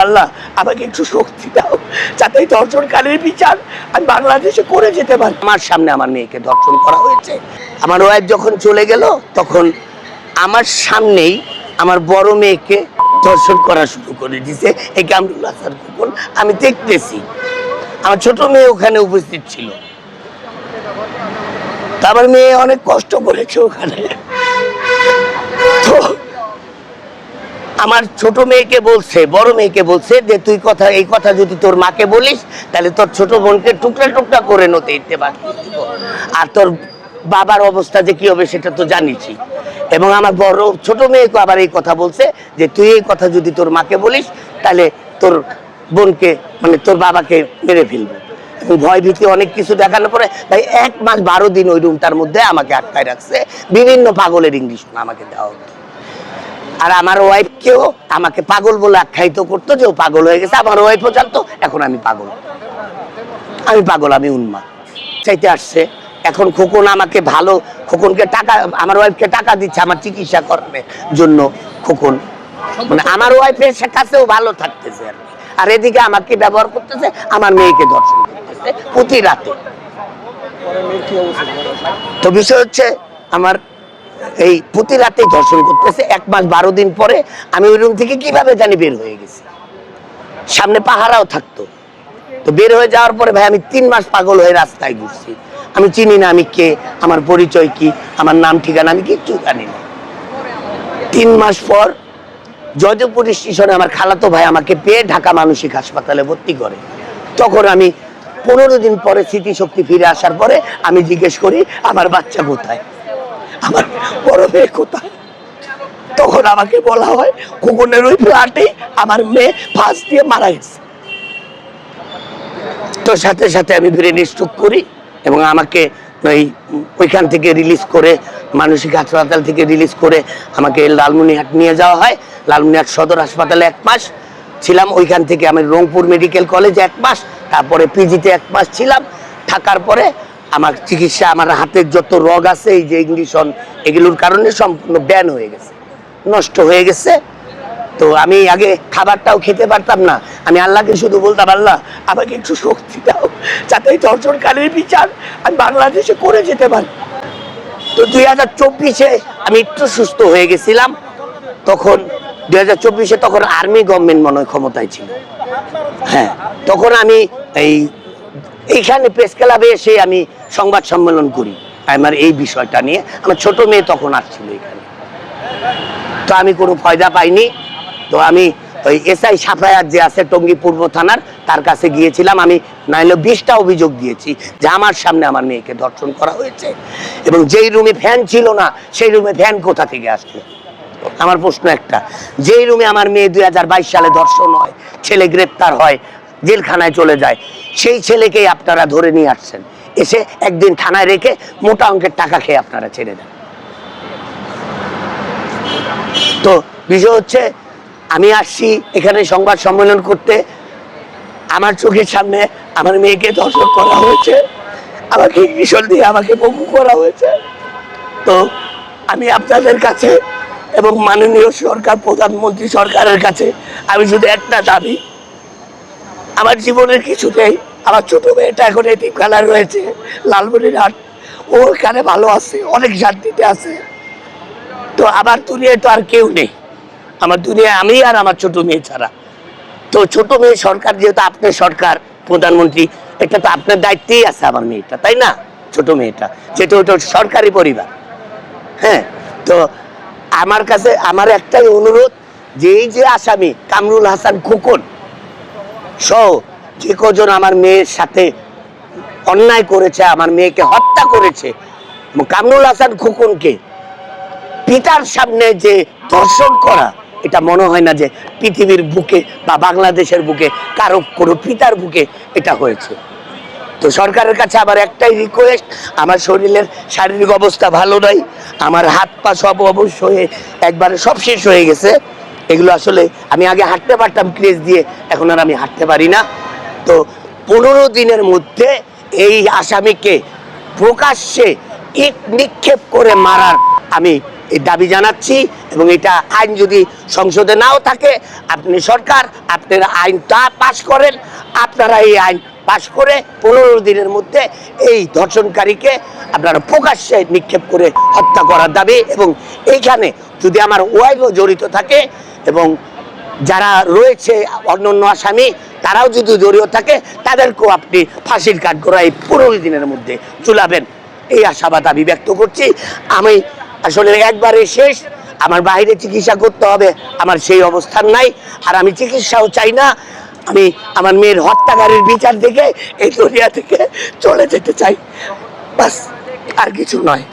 আল্লাহ আমাকে একটু শক্তি দাও যাতে এই ধর্ষণকারীর বিচার আমি বাংলাদেশে করে যেতে পারি। আমার সামনে আমার মেয়েকে ধর্ষণ করা হয়েছে। আমার ওয়াইফ যখন চলে গেল তখন আমার সামনেই আমার বড় মেয়েকে ধর্ষণ করা শুরু করে দিয়েছে এই কামরুল হাসান খোকন। আমি দেখতেছি, আমার ছোট মেয়ে ওখানে উপস্থিত ছিল। আমার মেয়ে অনেক কষ্ট করেছে ওখানে। তো আমার ছোট মেয়েকে বলছে, বড় মেয়েকে বলছে যে তুই কথা এই কথা যদি তোর মাকে বলিস তাহলে তোর ছোট বোনকে টুকরা টুকরা করে নতে দিতে পারবি, আর তোর বাবার অবস্থা যে কি হবে সেটা তো জানিসই। এবং আমার বড় ছোট মেয়েকে আবার এই কথা বলছে যে তুই এই কথা যদি তোর মাকে বলিস তাহলে তোর বোনকে মানে তোর বাবাকে মেরে ফেলবে। এবং ভয় ভীতি অনেক কিছু দেখানোর পরে ভাই 1 মাস 12 দিন ওই রুমটার মধ্যে আমাকে আটকায় রাখছে। বিভিন্ন পাগলের ইংলিশ আমাকে দেওয়া হতো। আর আমার ওয়াইফকেও আমাকে পাগল বলে আখ্যায়িত করতো যে ও পাগল হয়ে গেছে। আমার ওয়াইফও জানতো এখন আমি পাগল, আমি উন্মাদ। চাইতে আসছে এখন খোকন আমাকে ভালো, খোকনকে টাকা, আমার ওয়াইফকে টাকা দিচ্ছে আমার চিকিৎসা করানোর জন্য। খোকন মানে আমার ওয়াইফের কাছেও ভালো থাকতেছে আর কি, আর এদিকে আমাকে ব্যবহার করতেছে, আমার মেয়েকে ধর্ষণ করতেছে প্রতি রাতে। তো বিষয় হচ্ছে আমার এই প্রতি রাতেই ধর্ষণ করতেছে। 1 মাস 12 দিন পরে আমি ওই রুম থেকে কিভাবে জানি বের হয়ে গেছি, সামনে পাহারাও থাকতো। তো বের হয়ে যাওয়ার পরে ভাই আমি 3 মাস পাগল হয়ে রাস্তায় ঘুরছি। আমি চিনি না আমি কে, আমার পরিচয় কি, আমার নাম ঠিকানা আমি কিচ্ছু জানি না। 3 মাস পর জয়দেবপুর স্টেশনে আমার খালাতো ভাই আমাকে পেয়ে ঢাকা মানসিক হাসপাতালে ভর্তি করে। তখন আমি 15 দিন পরে স্মৃতিশক্তি ফিরে আসার পরে আমি জিজ্ঞেস করি আমার বাচ্চা কোথায়, আমার বড় মেয়ে কোথায়। তখন আমাকে বলা হয় খোকনের ওই ফ্ল্যাটেই আমার মেয়ে ফাঁস দিয়ে মারা গেছে। তো সাথে সাথে আমি ব্রেন স্ট্রোক করি এবং আমাকে ওইখান থেকে রিলিজ করে, মানসিক হাসপাতাল থেকে রিলিজ করে আমাকে লালমনিরহাট নিয়ে যাওয়া হয়। লালমনিরহাট সদর হাসপাতালে 1 মাস ছিলাম। ওইখান থেকে আমি রংপুর মেডিকেল কলেজে 1 মাস, তারপরে পিজিতে 1 মাস ছিলাম। থাকার পরে আমার চিকিৎসা, আমার হাতের যত রোগ আছে এই যে ইংলিশন, এগুলোর কারণে সম্পূর্ণ ব্যান হয়ে গেছে, নষ্ট হয়ে গেছে। তো আমি আগে খাবারটাও খেতে পারতাম না। আমি আল্লাহকে শুধু বলতাম আল্লাহ আমাকে একটু শক্তি দাও যাতে এই ধর্ষণকারীর বিচার আমি বাংলাদেশে করে যেতে পারি। তো 2024-এ আমি একটু সুস্থ হয়ে গেছিলাম। তখন 2024-এ তখন আর্মি গভর্নমেন্ট মনে হয় ক্ষমতায় ছিল। হ্যাঁ, তখন আমি এইখানে প্রেস ক্লাবে এসে আমি সংবাদ সম্মেলন করি আমার এই বিষয়টা নিয়ে। আমার ছোট মেয়ে তখন আসছিল এখানে। তো আমি কোনো ফায়দা পাইনি। তো আমি ওই এসআই সাফায়াত যে আছে টঙ্গী পূর্ব থানার, তার কাছে গিয়েছিলাম। আমি নাইলে 20টা অভিযোগ দিয়েছি যে আমার সামনে আমার মেয়েকে ধর্ষণ করা হয়েছে, এবং যেই রুমে ফ্যান ছিল না সেই রুমে ফ্যান কোথা থেকে আসলো। আমার প্রশ্ন একটা, যেই রুমে আমার মেয়ে 2022 সালে ধর্ষণ হয়, ছেলে গ্রেপ্তার হয়, জেলখানায় চলে যায়, সেই ছেলেকেই আপনারা ধরে নিয়ে আসছেন, এসে একদিন থানায় রেখে মোটা অঙ্কের টাকা খেয়ে আপনারা ছেড়ে দেন। তো বিষয় হচ্ছে আমি আসছি এখানে সংবাদ সম্মেলন করতে, আমার চোখের সামনে আমার মেয়েকে ধর্ষণ করা হয়েছে, আমাকে ইংলিশন দিয়ে আমাকে বকু করা হয়েছে। তো আমি আপনাদের কাছে এবং মাননীয় সরকার, প্রধানমন্ত্রী সরকারের কাছে আমি শুধু একটা দাবি, আমার জীবনের কিছুতেই আমার ছোট মেয়েটা এখন এতিমখানায় রয়েছে লালমনিরহাট, ও এখানে ভালো আছে, অনেক শান্তিতে আছে। তো আমার দুনিয়ায় তো আর কেউ নেই, আমার দুনিয়ায় আমি আর আমার ছোট মেয়ে ছাড়া। তো ছোট মেয়ে সরকার, যেহেতু আপনার সরকার, প্রধানমন্ত্রী, এটা তো আপনার দায়িত্বেই আছে আমার মেয়েটা, তাই না? ছোট মেয়েটা যেটা ওটা সরকারি পরিবার। হ্যাঁ, তো আমার কাছে আমার একটাই অনুরোধ যে এই যে আসামি কামরুল হাসান খোকন সহ যে কজন আমার মেয়ের সাথে অন্যায় করেছে, আমার মেয়েকে হত্যা করেছে, কামরুল হাসান খোকনকে পিতার সামনে যে ধর্ষণ করা, এটা মনে হয় না যে পৃথিবীর বুকে বা বাংলাদেশের বুকে কারো কোনো পিতার বুকে এটা হয়েছে। তো সরকারের কাছে আবার একটাই রিকোয়েস্ট, আমার শরীরের শারীরিক অবস্থা ভালো নাই, আমার হাত পা সব অবশ্য হয়ে একবারে সব শেষ হয়ে গেছে। এগুলো আসলে আমি আগে হাঁটতে পারতাম ক্রেজ দিয়ে, এখন আর আমি হাঁটতে পারি না। তো 15 দিনের মধ্যে এই আসামিকে প্রকাশ্যে ইট নিক্ষেপ করে মারার আমি এই দাবি জানাচ্ছি। এবং এটা আইন যদি সংসদে নাও থাকে, আপনি সরকার আপনারা আইন পাশ করেন, আপনারা এই আইন পাশ করে 15 দিনের মধ্যে এই ধর্ষণকারীকে আপনারা প্রকাশ্যে নিক্ষেপ করে হত্যা করার দাবি। এবং এইখানে যদি আমার ওয়াইফও জড়িত থাকে এবং যারা রয়েছে অন্যান্য আসামি তারাও যদি জড়িত থাকে, তাদেরকেও আপনি ফাঁসির কাঠগড়ায় 15 দিনের মধ্যে ঝুলাবেন, এই আশাবাদ আমি ব্যক্ত করছি। আমি আসলে একবারে শেষ, আমার বাইরে চিকিৎসা করতে হবে, আমার সেই অবস্থান নাই, আর আমি চিকিৎসাও চাই না। আমি আমার মেয়ের হত্যাকারীর বিচার দেখে এই দুনিয়া থেকে চলে যেতে চাই, বাস, আর কিছু নয়।